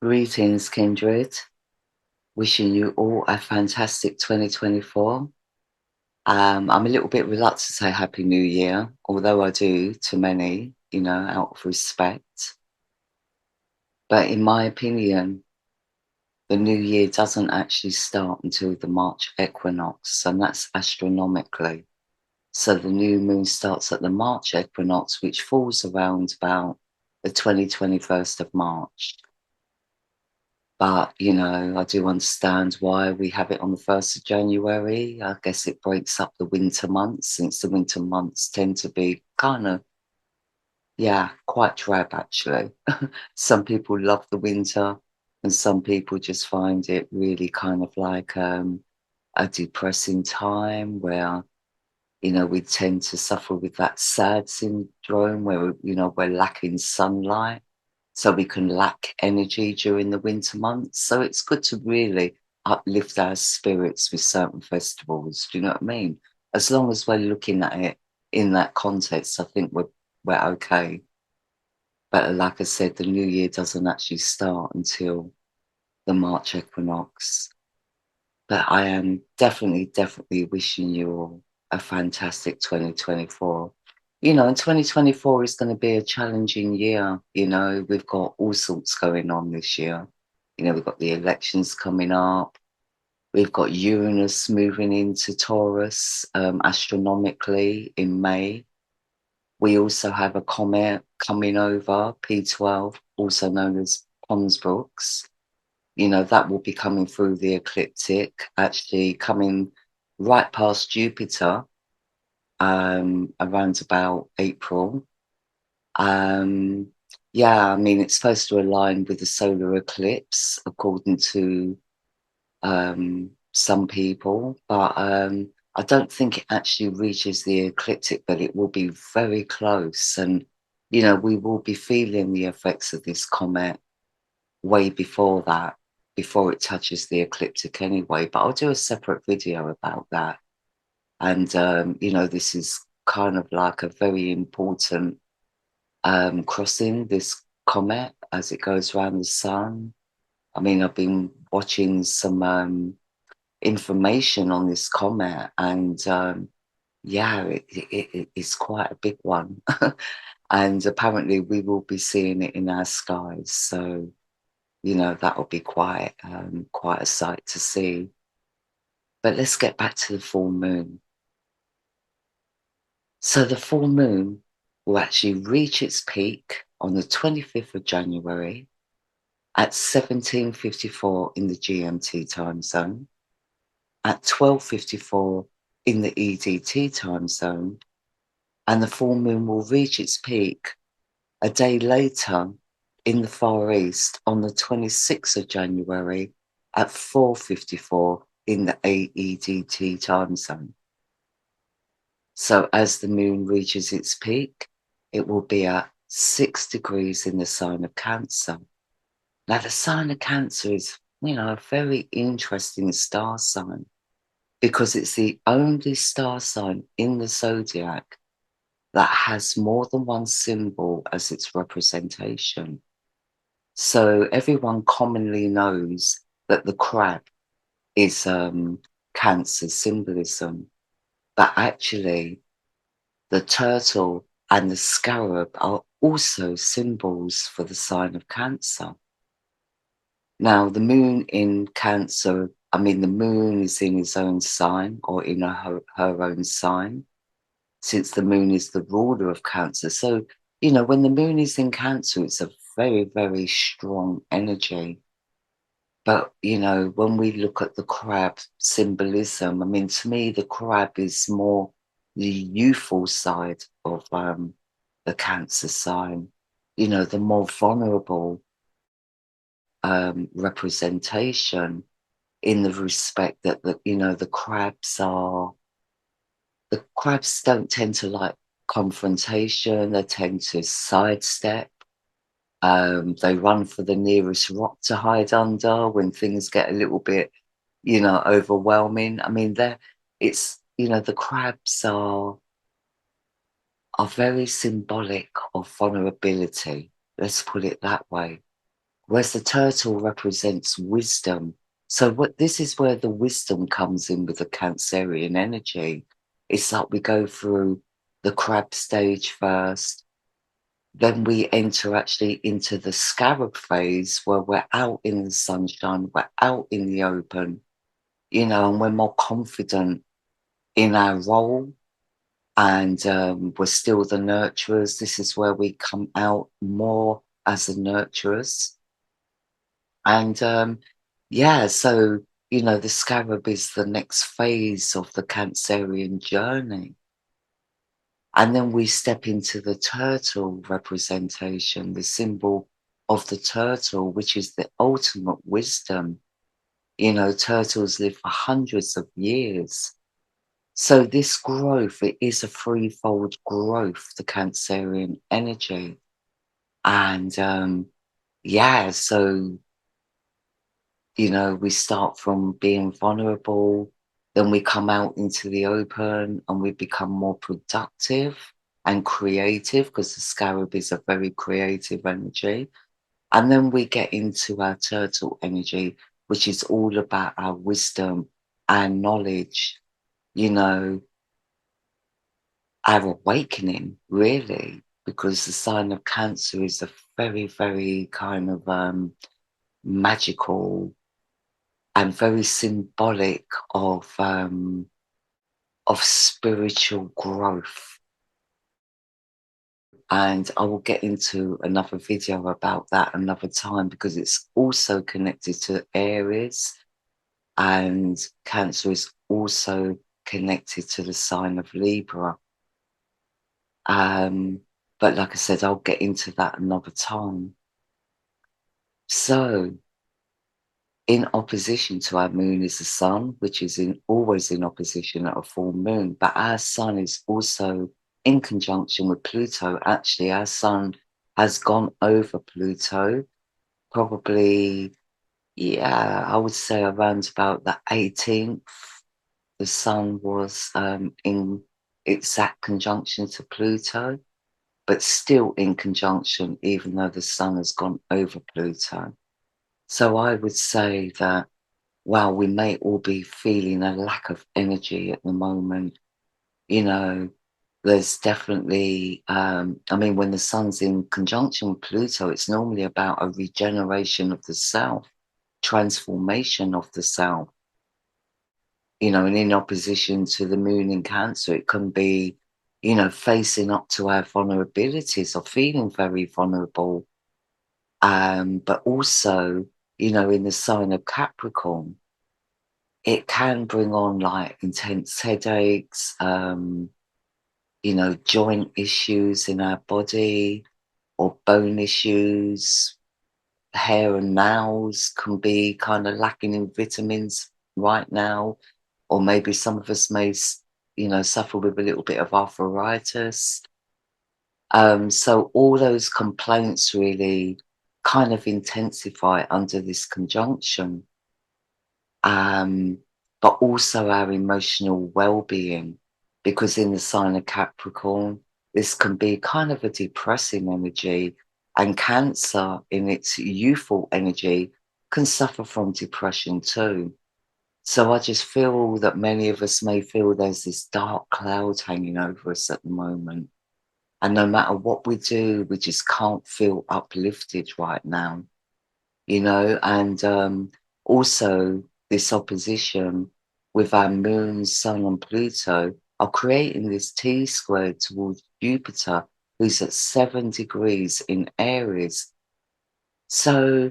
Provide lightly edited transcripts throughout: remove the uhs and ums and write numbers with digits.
Greetings, kindred. Wishing you all a fantastic 2024. I'm a little bit reluctant to say Happy New Year, although I do to many, out of respect. But in my opinion, the new year doesn't actually start until the March equinox, and that's astronomically. So the new moon starts at the March equinox, which falls around about the 21st of March. But, I do understand why we have it on the 1st of January. I guess it breaks up the winter months, since the winter months tend to be kind of, quite drab actually. Some people love the winter and some people just find it really kind of like a depressing time where, we tend to suffer with that sad syndrome where, we're lacking sunlight. So we can lack energy during the winter months. So it's good to really uplift our spirits with certain festivals. Do you know what I mean? As long as we're looking at it in that context, I think we're okay. But like I said, the new year doesn't actually start until the March equinox. But I am definitely wishing you all a fantastic 2024. And 2024 is going to be a challenging year. We've got all sorts going on this year. We've got the elections coming up. We've got Uranus moving into Taurus astronomically in May. We also have a comet coming over, P12, also known as Pons Brooks. That will be coming through the ecliptic, actually coming right past Jupiter around about April. It's supposed to align with the solar eclipse, according to some people, but I don't think it actually reaches the ecliptic, but it will be very close. And, we will be feeling the effects of this comet way before that, before it touches the ecliptic anyway. But I'll do a separate video about that. And, this is kind of like a very important crossing, this comet, as it goes around the sun. I mean, I've been watching some information on this comet, and it's quite a big one. And apparently we will be seeing it in our skies. So, that will be quite a sight to see. But let's get back to the full moon. So the full moon will actually reach its peak on the 25th of January at 17:54 in the GMT time zone, at 12:54 in the EDT time zone, and the full moon will reach its peak a day later in the Far East on the 26th of January at 4:54 in the AEDT time zone. So as the moon reaches its peak, it will be at 6 degrees in the sign of Cancer. Now, the sign of Cancer is, a very interesting star sign because it's the only star sign in the zodiac that has more than one symbol as its representation. So everyone commonly knows that the crab is Cancer symbolism, but actually the turtle and the scarab are also symbols for the sign of Cancer. Now, the moon in Cancer, the moon is in his own sign or in her own sign, since the moon is the ruler of Cancer. So, when the moon is in Cancer, it's a very, very strong energy. But, when we look at the crab symbolism, to me, the crab is more the youthful side of the Cancer sign, the more vulnerable representation, in the respect that the crabs don't tend to like confrontation. They tend to sidestep. They run for the nearest rock to hide under when things get a little bit, overwhelming. The crabs are very symbolic of vulnerability. Let's put it that way. whereas the turtle represents wisdom. So what this is where the wisdom comes in with the Cancerian energy. It's like we go through the crab stage first, then we enter actually into the scarab phase where we're out in the sunshine, we're out in the open, and we're more confident in our role, and we're still the nurturers. This is where we come out more as the nurturers. And yeah, so, the scarab is the next phase of the Cancerian journey. And then we step into the turtle representation, the symbol of the turtle, which is the ultimate wisdom. Turtles live for hundreds of years. So this growth, it is a threefold growth, the Cancerian energy. And yeah, so, we start from being vulnerable, then we come out into the open and we become more productive and creative because the scarab is a very creative energy. And then we get into our turtle energy, which is all about our wisdom, our knowledge, you know, our awakening, really, because the sign of Cancer is a very, very kind of magical and very symbolic of spiritual growth. And I will get into another video about that another time because it's also connected to Aries, and Cancer is also connected to the sign of Libra. But like I said, I'll get into that another time. So, in opposition to our moon is the sun, which is always in opposition at a full moon. But our sun is also in conjunction with Pluto. Actually, our sun has gone over Pluto, probably, yeah, I would say around about the 18th. The sun was in exact conjunction to Pluto, but still in conjunction, even though the sun has gone over Pluto. So I would say that while we may all be feeling a lack of energy at the moment, there's definitely, when the sun's in conjunction with Pluto, it's normally about a regeneration of the self, transformation of the self, and in opposition to the moon in Cancer, it can be, facing up to our vulnerabilities or feeling very vulnerable. But also, in the sign of Capricorn, it can bring on like intense headaches, joint issues in our body or bone issues. Hair and nails can be kind of lacking in vitamins right now, or maybe some of us may, suffer with a little bit of arthritis. So all those complaints really kind of intensify under this conjunction. But also our emotional well-being, because in the sign of Capricorn, this can be kind of a depressing energy, and Cancer in its youthful energy can suffer from depression too. So I just feel that many of us may feel there's this dark cloud hanging over us at the moment. And no matter what we do, we just can't feel uplifted right now, and also this opposition with our moon, sun, and Pluto are creating this T squared towards Jupiter, who's at 7 degrees in Aries. So,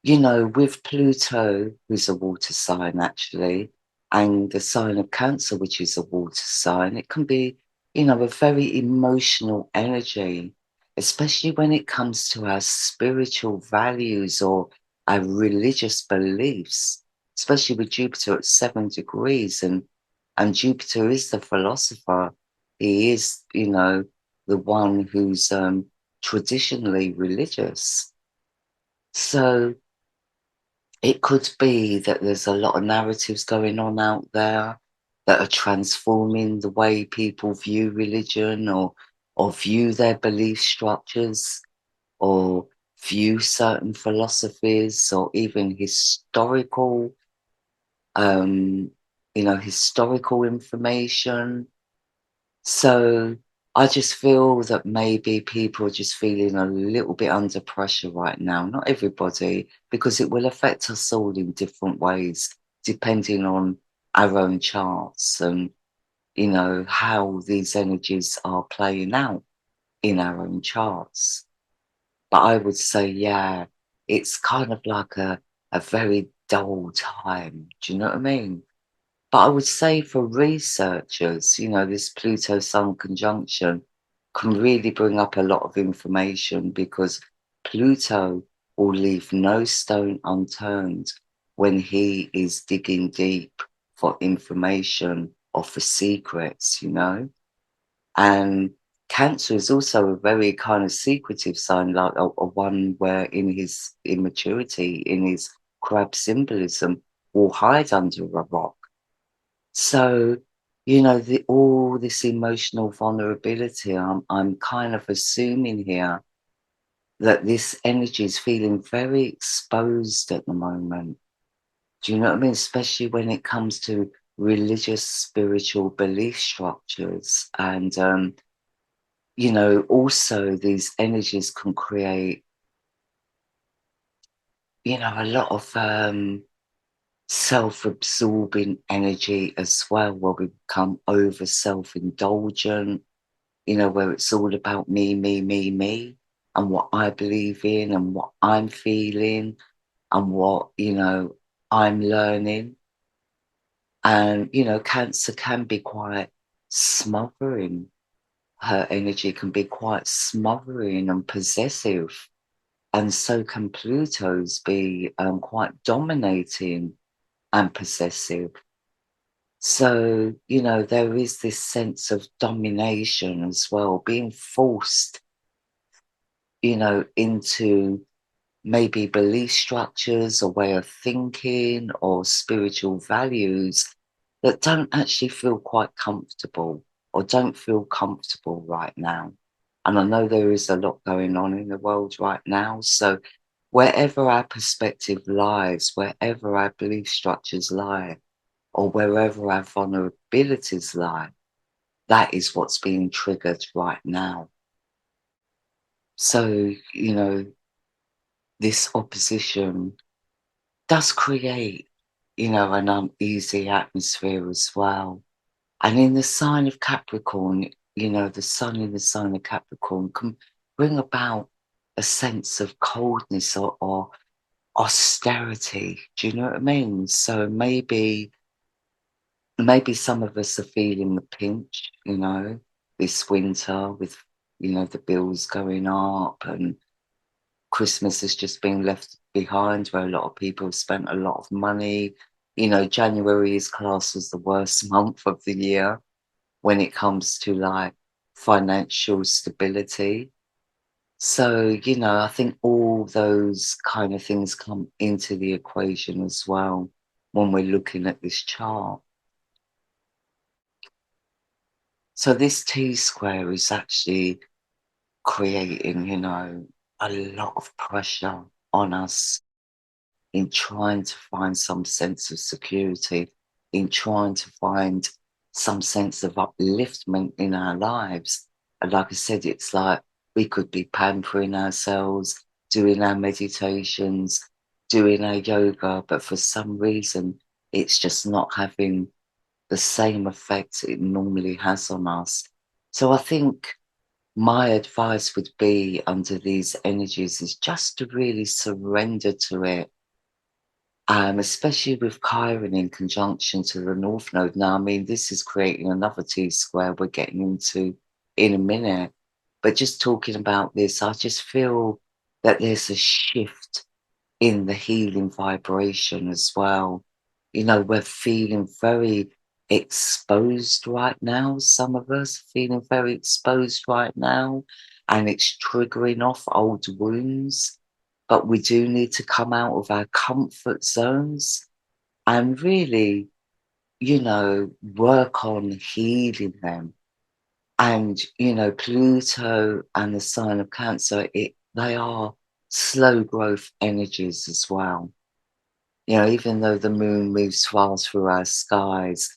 with Pluto, who's a water sign actually, and the sign of Cancer, which is a water sign, it can be, a very emotional energy, especially when it comes to our spiritual values or our religious beliefs, especially with Jupiter at 7 degrees. And Jupiter is the philosopher. He is, the one who's traditionally religious. So it could be that there's a lot of narratives going on out there that are transforming the way people view religion or view their belief structures, or view certain philosophies or even historical, um, historical information. So I just feel that maybe people are just feeling a little bit under pressure right now. Not everybody, because it will affect us all in different ways, depending on our own charts and, how these energies are playing out in our own charts. But I would say, yeah, it's kind of like a very dull time. Do you know what I mean? But I would say for researchers, this Pluto Sun conjunction can really bring up a lot of information because Pluto will leave no stone unturned when he is digging deep for information or for secrets. And Cancer is also a very kind of secretive sign, like a one where in his immaturity, in his crab symbolism, will hide under a rock. So, all this emotional vulnerability, I'm kind of assuming here that this energy is feeling very exposed at the moment. Do you know what I mean? Especially when it comes to religious, spiritual belief structures. And, also these energies can create, a lot of self-absorbing energy as well, where we become over self-indulgent, where it's all about me, and what I believe in and what I'm feeling and what, I'm learning. And, Cancer can be quite smothering. Her energy can be quite smothering and possessive. And so can Pluto's be quite dominating and possessive. So, there is this sense of domination as well, being forced, into maybe belief structures, a way of thinking, or spiritual values that don't actually feel quite comfortable or don't feel comfortable right now. And I know there is a lot going on in the world right now. So, wherever our perspective lies, wherever our belief structures lie, or wherever our vulnerabilities lie, that is what's being triggered right now. So, this opposition does create, an uneasy atmosphere as well. And in the sign of Capricorn, the sun in the sign of Capricorn can bring about a sense of coldness or austerity. Do you know what I mean? So maybe some of us are feeling the pinch, this winter with, the bills going up and Christmas has just been left behind where a lot of people have spent a lot of money. January is classed as the worst month of the year when it comes to like financial stability. So, I think all those kind of things come into the equation as well when we're looking at this chart. So this T square is actually creating, a lot of pressure on us in trying to find some sense of security, in trying to find some sense of upliftment in our lives. And like I said, it's like we could be pampering ourselves, doing our meditations, doing our yoga, but for some reason, it's just not having the same effect it normally has on us. So I think my advice would be under these energies is just to really surrender to it, especially with Chiron in conjunction to the North Node. Now, I mean, this is creating another T square we're getting into in a minute. But just talking about this, I just feel that there's a shift in the healing vibration as well. We're feeling very exposed right now. Some of us feeling very exposed right now, and it's triggering off old wounds. But we do need to come out of our comfort zones and really, work on healing them. And, Pluto and the sign of Cancer, they are slow growth energies as well. Even though the moon moves fast through our skies,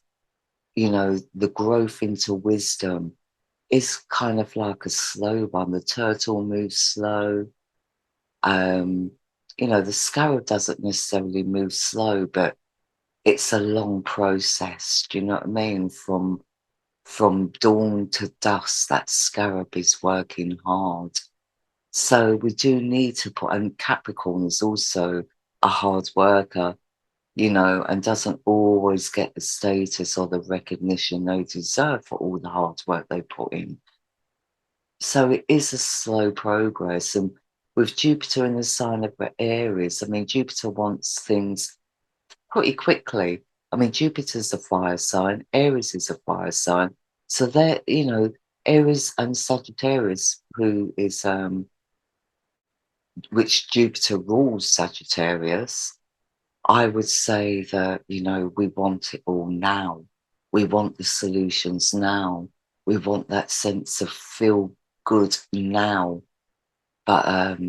the growth into wisdom is kind of like a slow one. The turtle moves slow. Um, the scarab doesn't necessarily move slow, but it's a long process. Do you know what I mean? From dawn to dusk, that scarab is working hard. So we do need to put, and Capricorn is also a hard worker, and doesn't always get the status or the recognition they deserve for all the hard work they put in. So it is a slow progress. And with Jupiter in the sign of Aries, I mean, Jupiter wants things pretty quickly. I mean, Jupiter's a fire sign, Aries is a fire sign. So they're, Aries and Sagittarius, which Jupiter rules Sagittarius, I would say that, we want it all now. We want the solutions now. We want that sense of feel good now. But,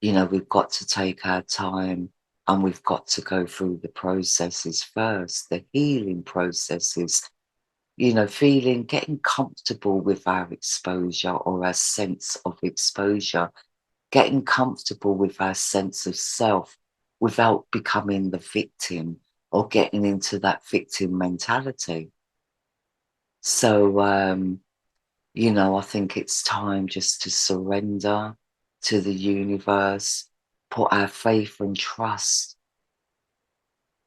we've got to take our time and we've got to go through the processes first, the healing processes, getting comfortable with our exposure or our sense of exposure, getting comfortable with our sense of self without becoming the victim or getting into that victim mentality. So, I think it's time just to surrender to the universe, put our faith and trust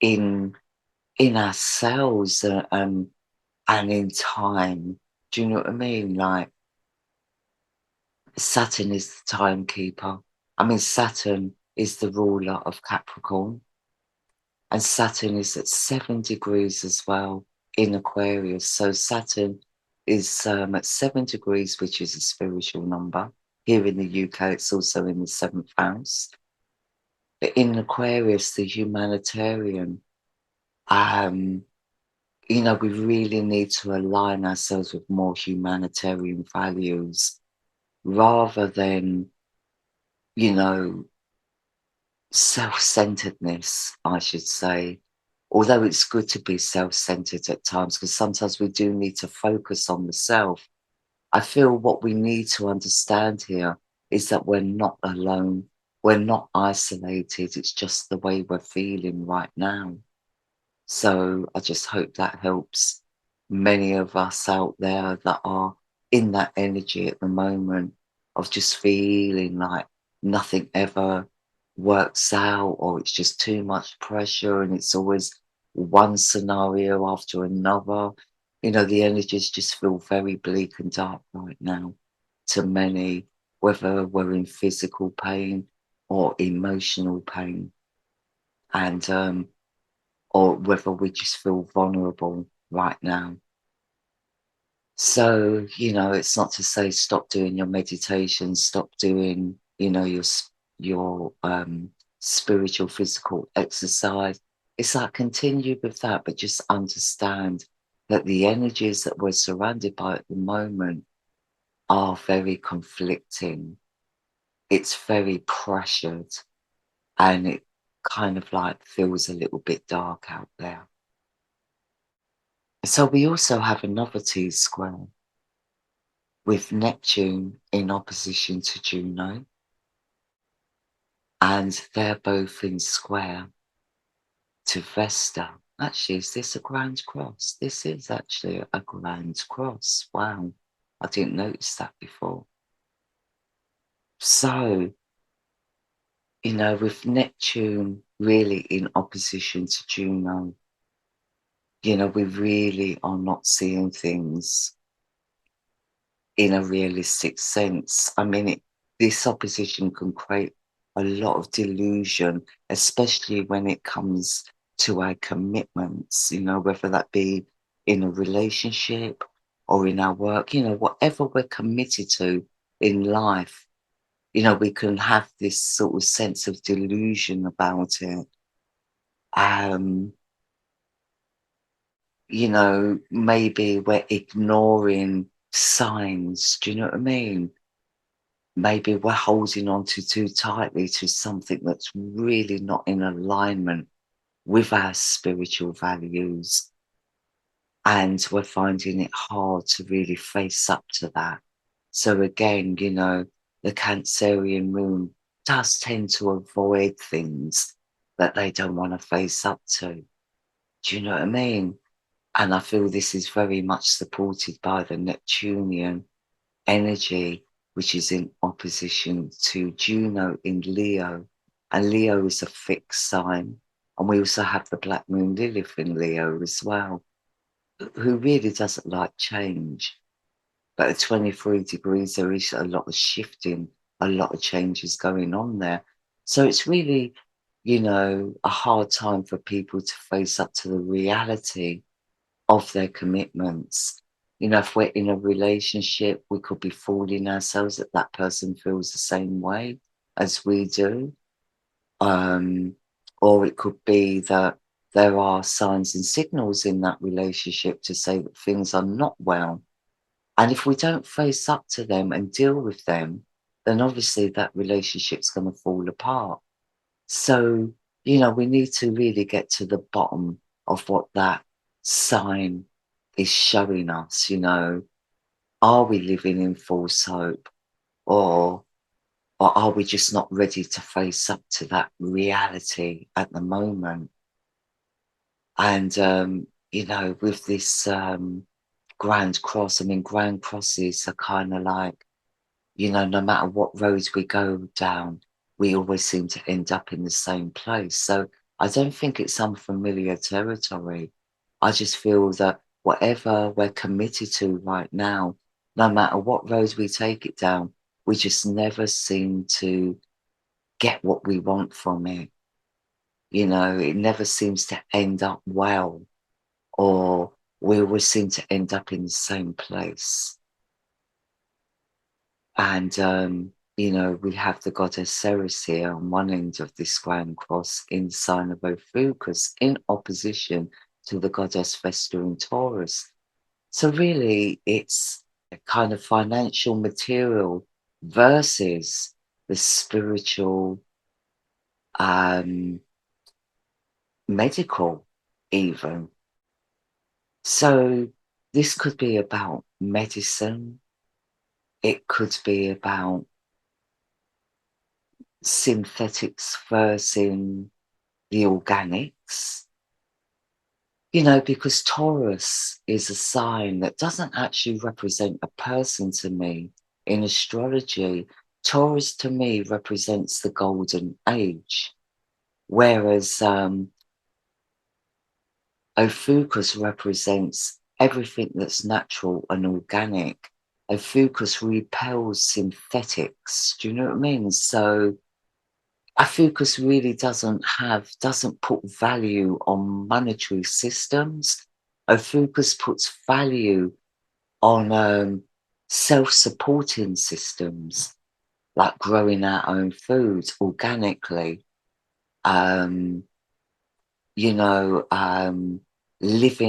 in ourselves and in time. Do you know what I mean? Like Saturn is the timekeeper. I mean, Saturn is the ruler of Capricorn, and Saturn is at 7 degrees as well in Aquarius. So Saturn is at 7 degrees, which is a spiritual number. Here in the UK, it's also in the seventh house. But in Aquarius, the humanitarian, we really need to align ourselves with more humanitarian values rather than, self-centeredness, I should say. Although it's good to be self-centered at times, because sometimes we do need to focus on the self. I feel what we need to understand here is that we're not alone. We're not isolated. It's just the way we're feeling right now. So I just hope that helps many of us out there that are in that energy at the moment of just feeling like nothing ever works out, or it's just too much pressure and it's always one scenario after another. The energies just feel very bleak and dark right now to many, whether we're in physical pain or emotional pain. And or whether we just feel vulnerable right now. So, it's not to say stop doing your meditation, stop doing, your spiritual, physical exercise. It's like continue with that, but just understand that the energies that we're surrounded by at the moment are very conflicting. It's very pressured and it kind of like feels a little bit dark out there. So we also have another T square with Neptune in opposition to Juno, and they're both in square to Vesta. Actually, is this a grand cross? This is actually a grand cross. Wow, I didn't notice that before. So, with Neptune really in opposition to Juno, we really are not seeing things in a realistic sense. I mean, this opposition can create a lot of delusion, especially when it comes to our commitments, whether that be in a relationship or in our work, whatever we're committed to in life, we can have this sort of sense of delusion about it. Maybe we're ignoring signs. Do you know what I mean? maybe we're holding on to too tightly to something that's really not in alignment with our spiritual values. And we're finding it hard to really face up to that. So again, the Cancerian moon does tend to avoid things that they don't want to face up to. Do you know what I mean? And I feel this is very much supported by the Neptunian energy, which is in opposition to Juno in Leo. And Leo is a fixed sign. And we also have the Black Moon Lilith in Leo as well, who really doesn't like change. But at 23 degrees, there is a lot of shifting, a lot of changes going on there. So it's really, a hard time for people to face up to the reality of their commitments. If we're in a relationship, we could be fooling ourselves that that person feels the same way as we do. Or it could be that there are signs and signals in that relationship to say that things are not well. And if we don't face up to them and deal with them, then obviously that relationship's going to fall apart. So, we need to really get to the bottom of what that sign is showing us. Are we living in false hope, or are we just not ready to face up to that reality at the moment? And, with this Grand Cross, Grand Crosses are kind of like, no matter what roads we go down, we always seem to end up in the same place. So I don't think it's unfamiliar territory. I just feel that whatever we're committed to right now, no matter what road we take it down, we just never seem to get what we want from it. It never seems to end up well, or we always seem to end up in the same place. And, we have the goddess Ceres here on one end of this Grand Cross in the sign of Ophiuchus in opposition to the goddess Vesta in Taurus. So really, it's a kind of financial material versus the spiritual, medical even. So this could be about medicine. It could be about synthetics versus the organics, because Taurus is a sign that doesn't actually represent a person to me in astrology. Taurus to me represents the golden age, whereas Ophiuchus represents everything that's natural and organic. Ophiuchus repels synthetics. Do you know what I mean? So Ophiuchus really doesn't put value on monetary systems. Ophiuchus puts value on self-supporting systems, like growing our own foods organically, living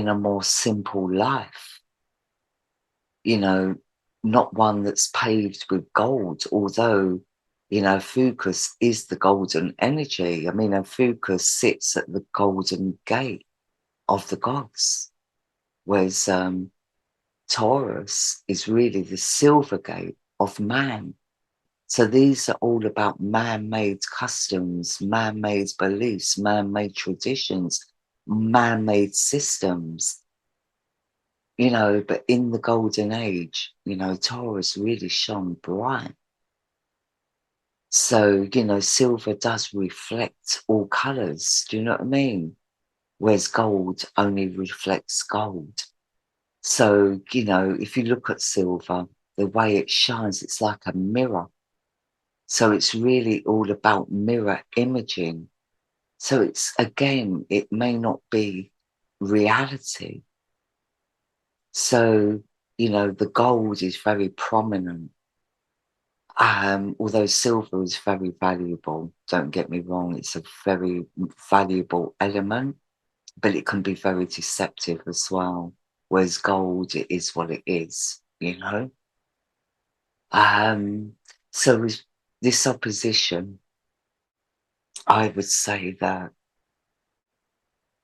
a more simple life, not one that's paved with gold, although Ophiuchus is the golden energy. Ophiuchus sits at the golden gate of the gods, whereas Taurus is really the silver gate of man. So these are all about man-made customs, man-made beliefs, man-made traditions, man-made systems. But in the golden age, Taurus really shone bright. So, silver does reflect all colours. Do you know what I mean? Whereas gold only reflects gold. So, if you look at silver, the way it shines, it's like a mirror. So it's really all about mirror imaging. So again, it may not be reality. So, the gold is very prominent. Although silver is very valuable, don't get me wrong, it's a very valuable element, but it can be very deceptive as well. Whereas gold, it is what it is, So with this opposition, I would say that,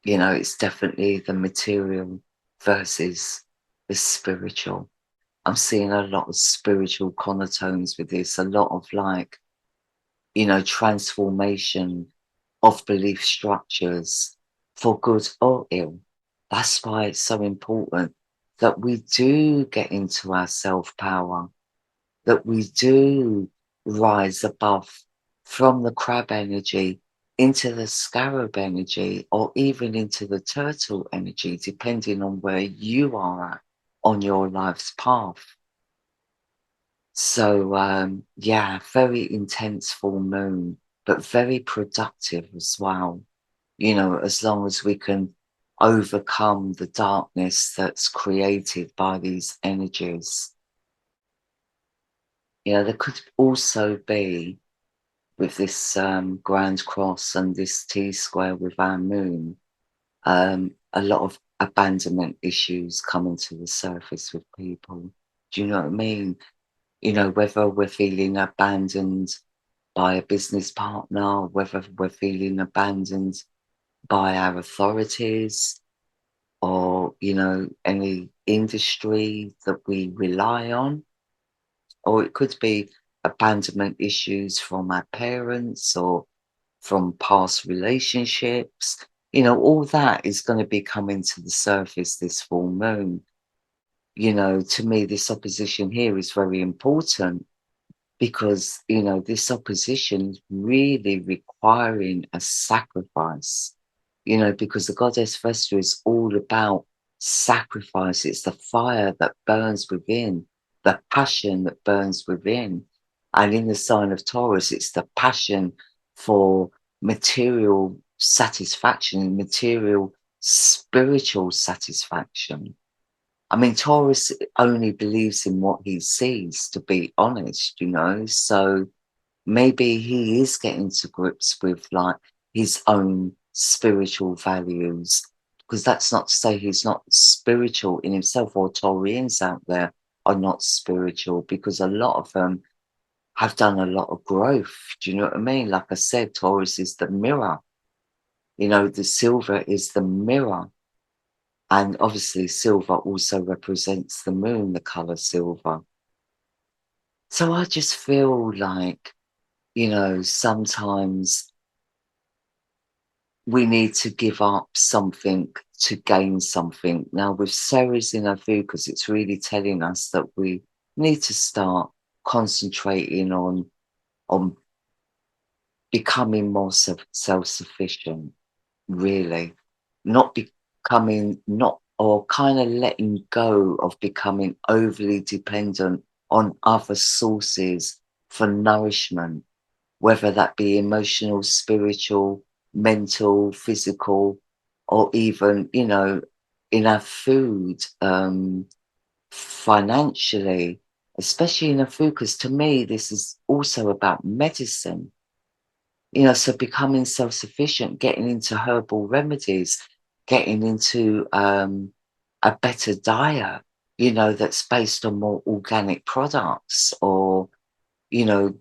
it's definitely the material versus the spiritual. I'm seeing a lot of spiritual connotones with this, a lot of like, transformation of belief structures for good or ill. That's why it's so important that we do get into our self power, that we do rise above from the crab energy into the scarab energy or even into the turtle energy, depending on where you are at on your life's path. So, yeah, very intense full moon, but very productive as well. As long as we can overcome the darkness that's created by these energies. There could also be with this grand cross and this T square with our moon, a lot of abandonment issues coming to the surface with people. Do you know what I mean? Whether we're feeling abandoned by a business partner, whether we're feeling abandoned by our authorities or, any industry that we rely on, or it could be abandonment issues from our parents or from past relationships. All that is going to be coming to the surface this full moon. To me, this opposition here is very important because, this opposition is really requiring a sacrifice, because the goddess Vesta is all about sacrifice. It's the fire that burns within, the passion that burns within. And in the sign of Taurus, it's the passion for material satisfaction, material spiritual satisfaction. I mean, Taurus only believes in what he sees, to be honest, So maybe he is getting to grips with like his own spiritual values, because that's not to say he's not spiritual in himself, or Taurians out there are not spiritual, because a lot of them have done a lot of growth. Do you know what I mean? Like I said, Taurus is the mirror. The silver is the mirror. And obviously, silver also represents the moon, the color silver. So I just feel like, sometimes we need to give up something to gain something. Now, with Ceres in Ophiuchus, it's really telling us that we need to start concentrating on becoming more self-sufficient, really, not becoming, not, or kind of letting go of becoming overly dependent on other sources for nourishment, whether that be emotional, spiritual, mental, physical, or even, in our food, financially, especially in a food, because to me, this is also about medicine. So becoming self-sufficient, getting into herbal remedies, getting into a better diet, that's based on more organic products, or, you know,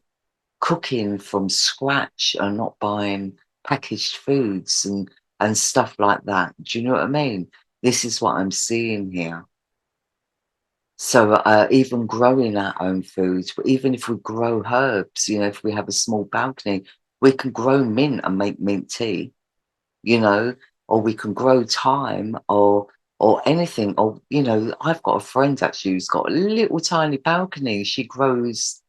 cooking from scratch and not buying packaged foods and stuff like that. Do you know what I mean? This is what I'm seeing here. So even growing our own foods, but even if we grow herbs, if we have a small balcony, we can grow mint and make mint tea, you know, or we can grow thyme or anything. Or, I've got a friend actually who's got a little tiny balcony. She grows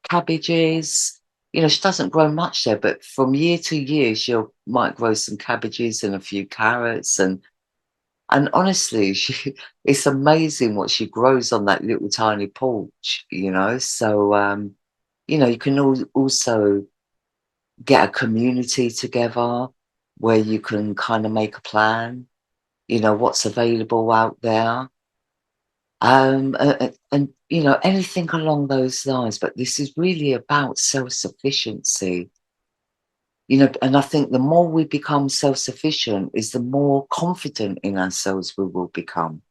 cabbages. She doesn't grow much there, but from year to year, she'll might grow some cabbages and a few carrots and honestly, it's amazing what she grows on that little tiny porch. So, you can also get a community together where you can kind of make a plan, what's available out there. And, anything along those lines. But this is really about self-sufficiency. And I think the more we become self-sufficient is the more confident in ourselves we will become.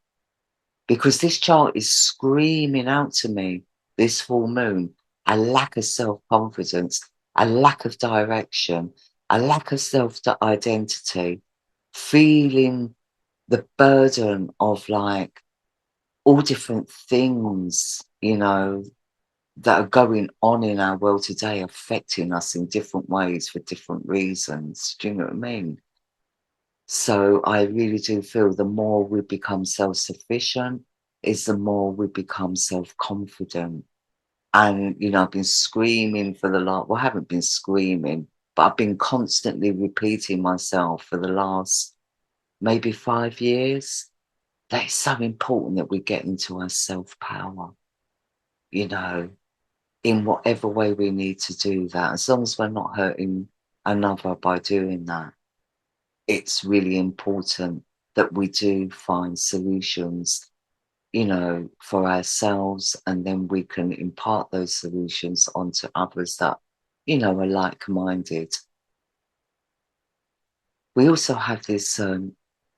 Because this chart is screaming out to me, this full moon, a lack of self-confidence, a lack of direction, a lack of self-identity, feeling the burden of like all different things, you know, that are going on in our world today, affecting us in different ways for different reasons. Do you know what I mean? So I really do feel the more we become self-sufficient is the more we become self-confident. And, you know, I've been screaming for the last, well, I haven't been screaming, but I've been constantly repeating myself for the last maybe 5 years that it's so important that we get into our self-power, you know, in whatever way we need to do that. As long as we're not hurting another by doing that, it's really important that we do find solutions, you know, for ourselves, and then we can impart those solutions onto others that, you know, are like-minded. We also have this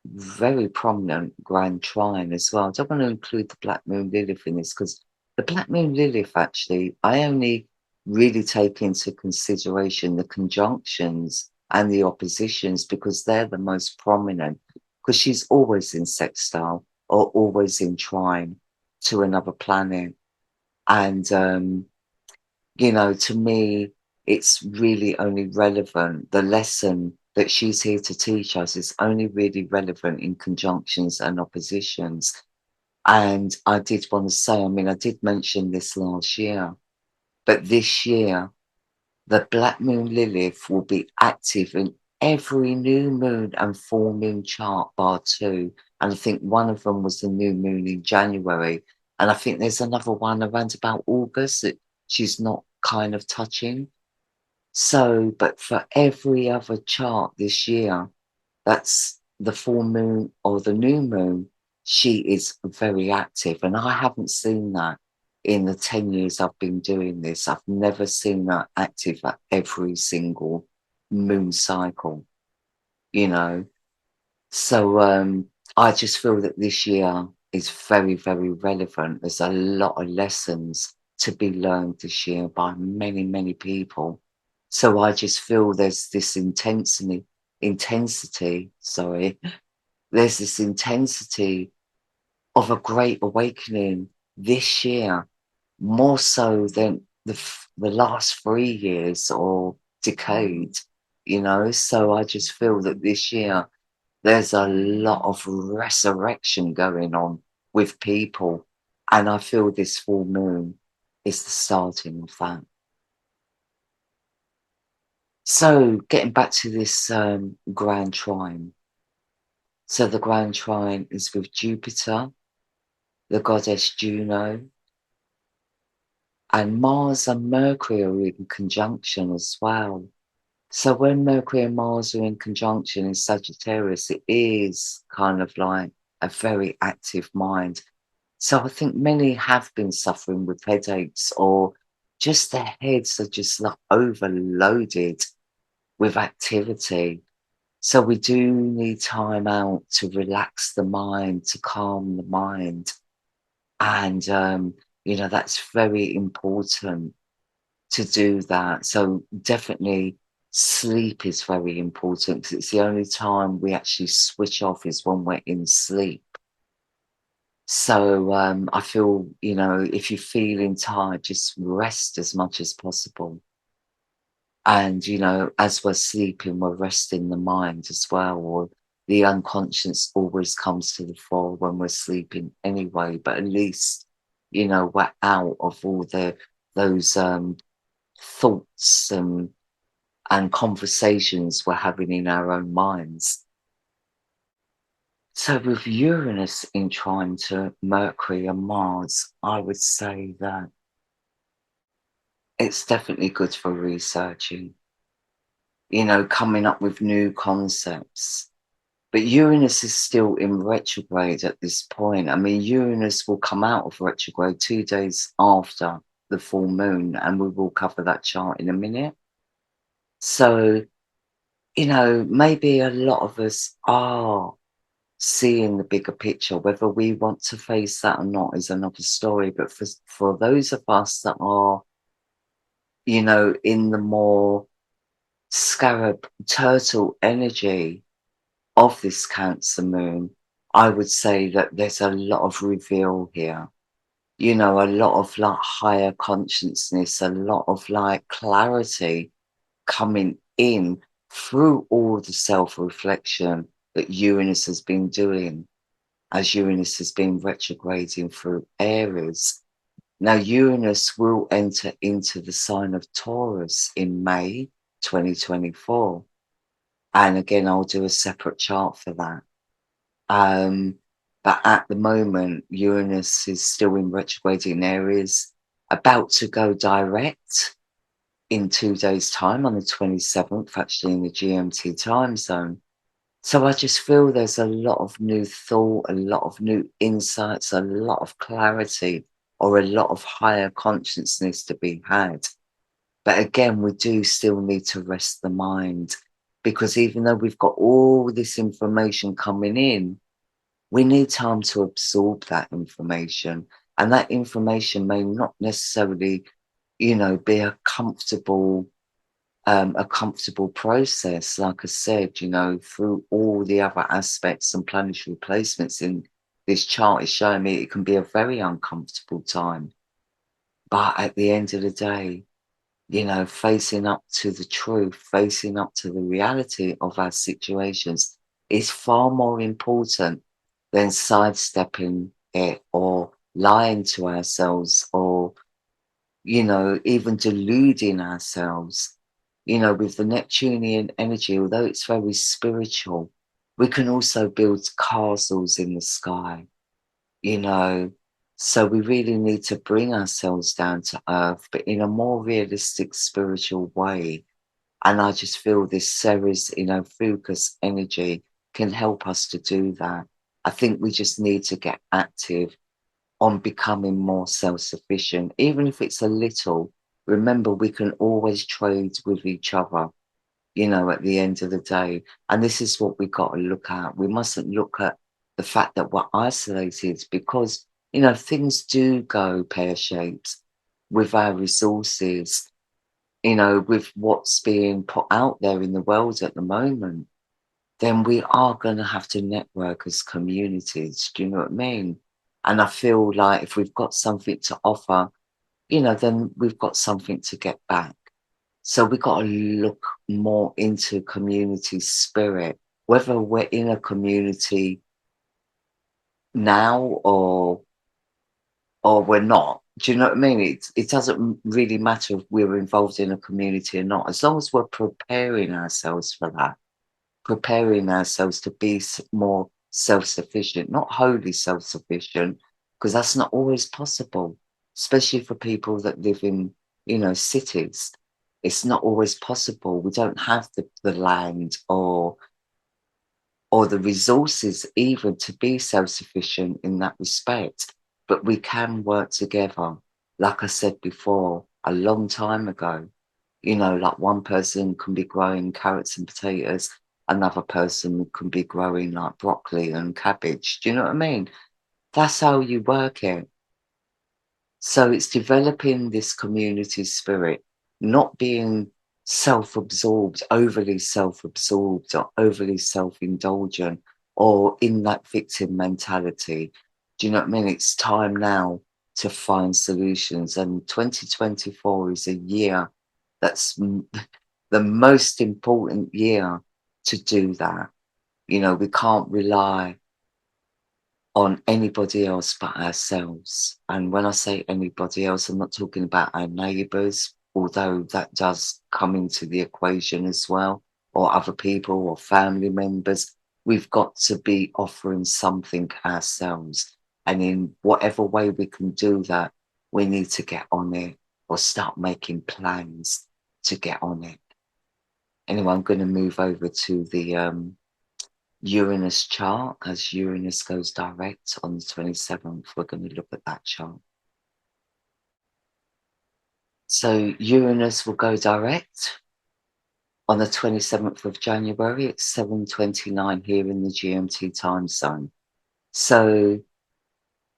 very prominent grand trine as well. I don't want to include the Black Moon Lilith in this because the Black Moon Lilith, actually, I only really take into consideration the conjunctions and the oppositions because they're the most prominent, because she's always in sextile or always in trine to another planet. And you know, to me, it's really only relevant. The lesson that she's here to teach us is only really relevant in conjunctions and oppositions. And I did want to say, I mean, I did mention this last year, but this year, the Black Moon Lilith will be active in every new moon and full moon chart bar two. And I think one of them was the new moon in January. And I think there's another one around about August that she's not kind of touching. So, but for every other chart this year, that's the full moon or the new moon, she is very active. And I haven't seen that in the 10 years I've been doing this. I've never seen that active at every single moon cycle, you know. So I just feel that this year is very, very relevant. There's a lot of lessons to be learned this year by many, many people. So I just feel there's this intensity, sorry, there's this intensity of a great awakening this year, more so than the last 3 years or decade, you know. So I just feel that this year there's a lot of resurrection going on with people. And I feel this full moon is the starting of that. So getting back to this grand trine. So the grand trine is with Jupiter, the goddess Juno, and Mars and Mercury are in conjunction as well. So when Mercury and Mars are in conjunction in Sagittarius, it is kind of like a very active mind. So I think many have been suffering with headaches, or just their heads are just like overloaded with activity. So we do need time out to relax the mind, to calm the mind. And, you know, that's very important to do that. So definitely sleep is very important because it's the only time we actually switch off is when we're in sleep. So I feel, you know, if you're feeling tired, just rest as much as possible. And, you know, as we're sleeping, we're resting the mind as well. Or the unconscious always comes to the fore when we're sleeping anyway. But at least, you know, we're out of all those thoughts and conversations we're having in our own minds. So with Uranus in trine to Mercury and Mars, I would say that it's definitely good for researching, you know, coming up with new concepts. But Uranus is still in retrograde at this point. I mean, Uranus will come out of retrograde 2 days after the full moon, and we will cover that chart in a minute. So, you know, maybe a lot of us are seeing the bigger picture. Whether we want to face that or not is another story. But for those of us that are in the more scarab turtle energy of this Cancer moon, I would say that there's a lot of reveal here. A lot of like higher consciousness, a lot of like clarity coming in through all the self-reflection that Uranus has been doing as Uranus has been retrograding through Aries. Now, Uranus will enter into the sign of Taurus in May 2024. And again, I'll do a separate chart for that. But at the moment, Uranus is still in retrograding Aries, about to go direct in 2 days' time on the 27th, actually in the GMT time zone. So I just feel there's a lot of new thought, a lot of new insights, a lot of clarity, or a lot of higher consciousness to be had. But again, we do still need to rest the mind, because even though we've got all this information coming in, we need time to absorb that information. And that information may not necessarily, be a comfortable process, like I said, through all the other aspects and planetary placements in this chart is showing me it can be a very uncomfortable time. But at the end of the day, facing up to the truth, facing up to the reality of our situations is far more important than sidestepping it or lying to ourselves or, even deluding ourselves. With the Neptunian energy, although it's very spiritual, we can also build castles in the sky, you know. So we really need to bring ourselves down to earth, but in a more realistic, spiritual way. And I just feel this Ceres, Ophiuchus energy can help us to do that. I think we just need to get active on becoming more self-sufficient, even if it's a little. Remember, we can always trade with each other, at the end of the day. And this is what we've got to look at. We mustn't look at the fact that we're isolated, because, things do go pear-shaped with our resources, with what's being put out there in the world at the moment. Then we are going to have to network as communities. Do you know what I mean? And I feel like if we've got something to offer, then we've got something to get back. So we've got to look more into community spirit, whether we're in a community now or we're not. Do you know what I mean? It doesn't really matter if we're involved in a community or not, as long as we're preparing ourselves for that, preparing ourselves to be more self-sufficient, not wholly self-sufficient, because that's not always possible, especially for people that live in, cities. It's not always possible. We don't have the land or the resources even to be self-sufficient in that respect. But we can work together. Like I said before, a long time ago, like one person can be growing carrots and potatoes, another person can be growing like broccoli and cabbage. Do you know what I mean? That's how you work it. So it's developing this community spirit, not being self-absorbed, overly self-absorbed or overly self-indulgent or in that victim mentality. Do you know what I mean? It's time now to find solutions. And 2024 is a year that's the most important year to do that. We can't rely on anybody else but ourselves. And when I say anybody else, I'm not talking about our neighbours, although that does come into the equation as well, or other people or family members. We've got to be offering something ourselves. And in whatever way we can do that, we need to get on it or start making plans to get on it. Anyway, I'm going to move over to the Uranus chart. As Uranus goes direct on the 27th, we're going to look at that chart. So Uranus will go direct on the 27th of January at 7:29 here in the GMT time zone. So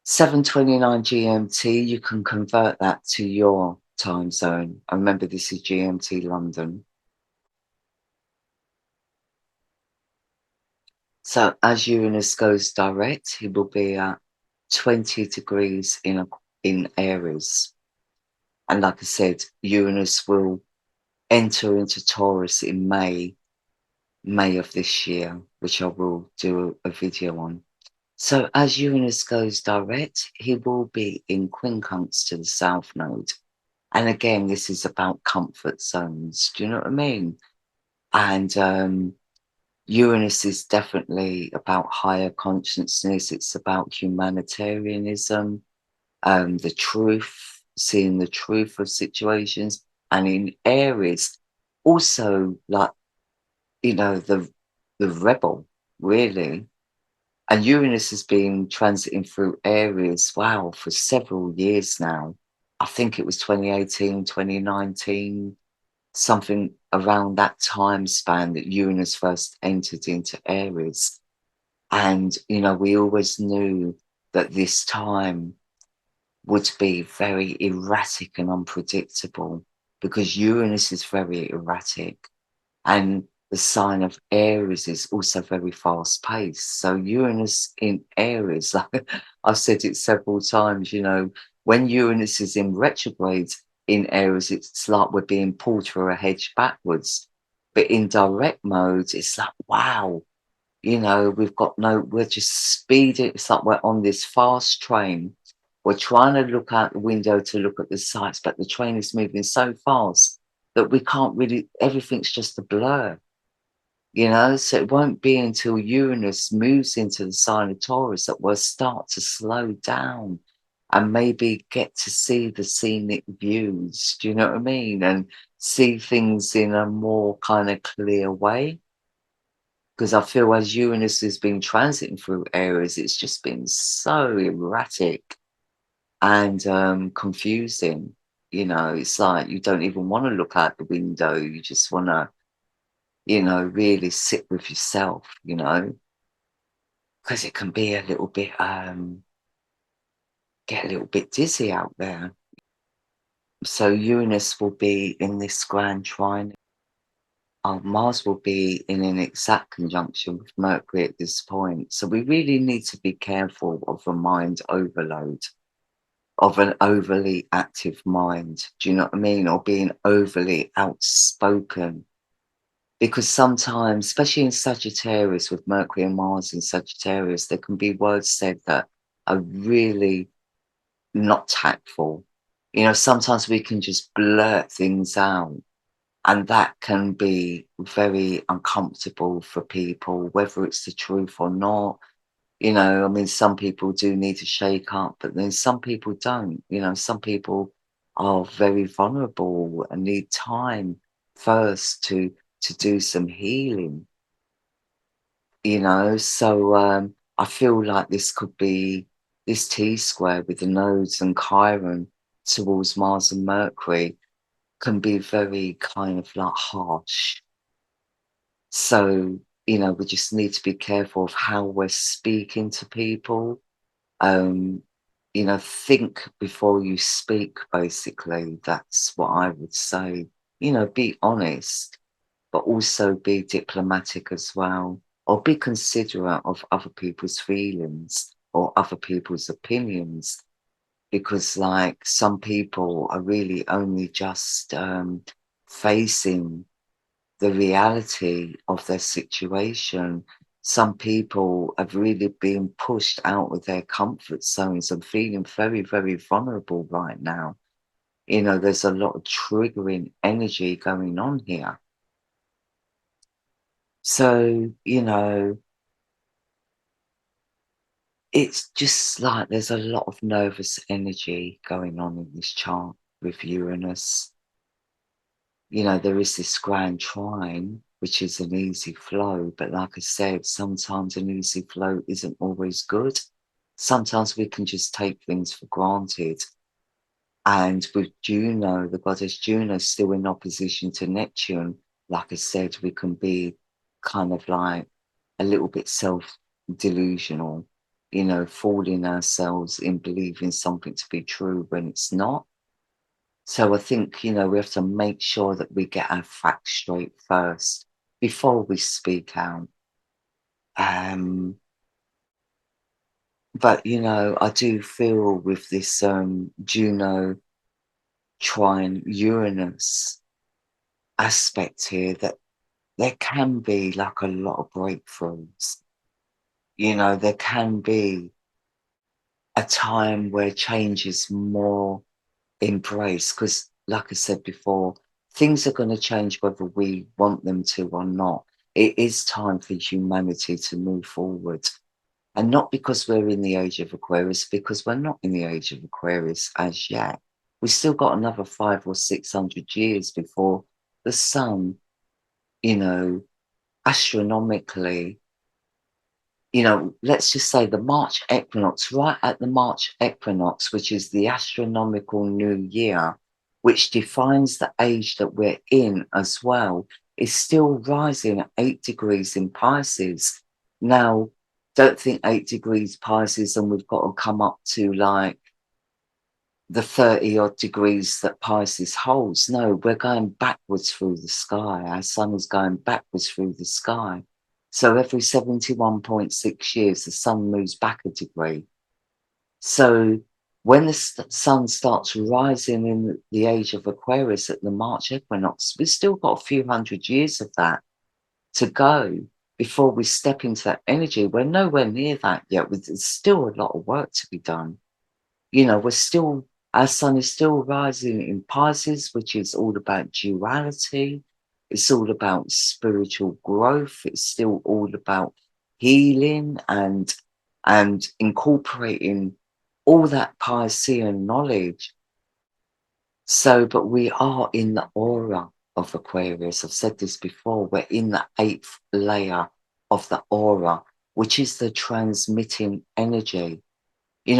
7:29 GMT, you can convert that to your time zone. I remember this is GMT London. So as Uranus goes direct, he will be at 20 degrees in Aries. And like I said, Uranus will enter into Taurus in May of this year, which I will do a video on. So as Uranus goes direct, he will be in quincunx to the South Node. And again, this is about comfort zones. Do you know what I mean? And Uranus is definitely about higher consciousness. It's about humanitarianism, the truth, seeing the truth of situations. And in Aries, also like, the rebel, really. And Uranus has been transiting through Aries, wow, for several years now. I think it was 2018, 2019, something around that time span that Uranus first entered into Aries. And, we always knew that this time would be very erratic and unpredictable because Uranus is very erratic. And the sign of Aries is also very fast paced. So Uranus in Aries, like I've said it several times, when Uranus is in retrograde in Aries, it's like we're being pulled through a hedge backwards. But in direct mode, it's like, wow, we're just speeding. It's like we're on this fast train. We're trying to look out the window to look at the sights, but the train is moving so fast that we can't really, everything's just a blur, So it won't be until Uranus moves into the sign of Taurus that we'll start to slow down and maybe get to see the scenic views. Do you know what I mean? And see things in a more kind of clear way. Because I feel as Uranus has been transiting through Aries, it's just been so erratic and confusing. It's like you don't even want to look out the window. You just want to, really sit with yourself, because it can be a little bit, get a little bit dizzy out there. So Uranus will be in this grand trine. Mars will be in an exact conjunction with Mercury at this point. So we really need to be careful of a mind overload, of an overly active mind. Do you know what I mean? Or being overly outspoken. Because sometimes, especially in Sagittarius, with Mercury and Mars in Sagittarius, there can be words said that are really not tactful. Sometimes we can just blurt things out, and that can be very uncomfortable for people, whether it's the truth or not. I mean, some people do need to shake up, but then some people don't. Some people are very vulnerable and need time first to do some healing. So I feel like this could be this T square with the nodes and Chiron towards Mars and Mercury can be very kind of like harsh. So, we just need to be careful of how we're speaking to people. Um, think before you speak, basically. That's what I would say. Be honest, but also be diplomatic as well, or be considerate of other people's feelings or other people's opinions. Because, like, some people are really only just facing the reality of their situation. Some people have really been pushed out of their comfort zones and feeling very, very vulnerable right now. There's a lot of triggering energy going on here. So, it's just like there's a lot of nervous energy going on in this chart with Uranus. There is this grand trine, which is an easy flow. But like I said, sometimes an easy flow isn't always good. Sometimes we can just take things for granted. And with Juno, the goddess Juno, still in opposition to Neptune, like I said, we can be kind of like a little bit self-delusional, fooling ourselves in believing something to be true when it's not. So I think, we have to make sure that we get our facts straight first before we speak out. Um, but, I do feel with this Juno trine Uranus aspect here that there can be like a lot of breakthroughs. There can be a time where change is more embraced because, like I said before, things are going to change whether we want them to or not. It is time for humanity to move forward. And not because we're in the age of Aquarius, because we're not in the age of Aquarius as yet. We've still got another 500 or 600 years before the sun, you know, astronomically, let's just say the March equinox, right at the March equinox, which is the astronomical new year, which defines the age that we're in as well, is still rising at 8 degrees in Pisces. Now, don't think 8 degrees Pisces and we've got to come up to like the 30 odd degrees that Pisces holds. No, we're going backwards through the sky. Our sun is going backwards through the sky. So every 71.6 years, the sun moves back a degree. So when the sun starts rising in the age of Aquarius at the March equinox, we've still got a few hundred years of that to go before we step into that energy. We're nowhere near that yet. There's still a lot of work to be done. Our sun is still rising in Pisces, which is all about duality. It's all about spiritual growth. It's still all about healing and incorporating all that Piscean knowledge. So, but we are in the aura of Aquarius. I've said this before. We're in the 8th layer of the aura, which is the transmitting energy.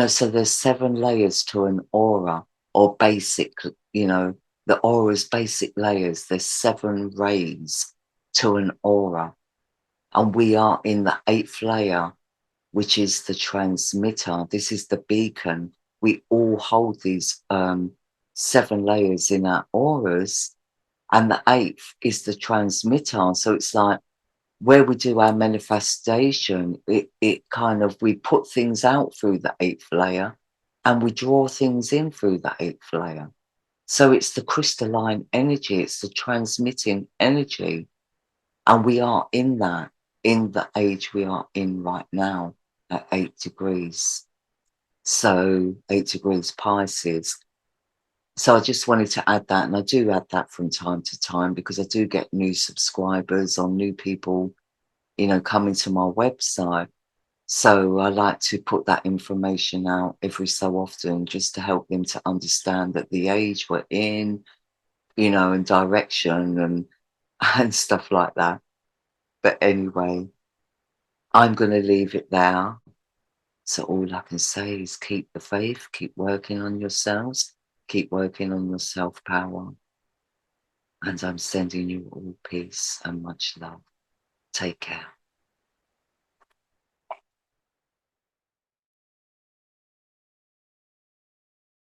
So there's 7 layers to an aura, or basic, the aura's basic layers. There's 7 rays to an aura. And we are in the 8th layer, which is the transmitter. This is the beacon. We all hold these 7 layers in our auras. And the 8th is the transmitter. So it's like, where we do our manifestation, it kind of, we put things out through the 8th layer and we draw things in through the 8th layer. So it's the crystalline energy, it's the transmitting energy. And we are in that, in the age we are in right now at 8 degrees. So 8 degrees Pisces. So I just wanted to add that, and I do add that from time to time because I do get new subscribers or new people coming to my website. So I like to put that information out every so often just to help them to understand that the age we're in, and direction and stuff like that. But anyway, I'm going to leave it there. So all I can say is keep the faith, keep working on yourselves, keep working on your self-power. And I'm sending you all peace and much love. Take care.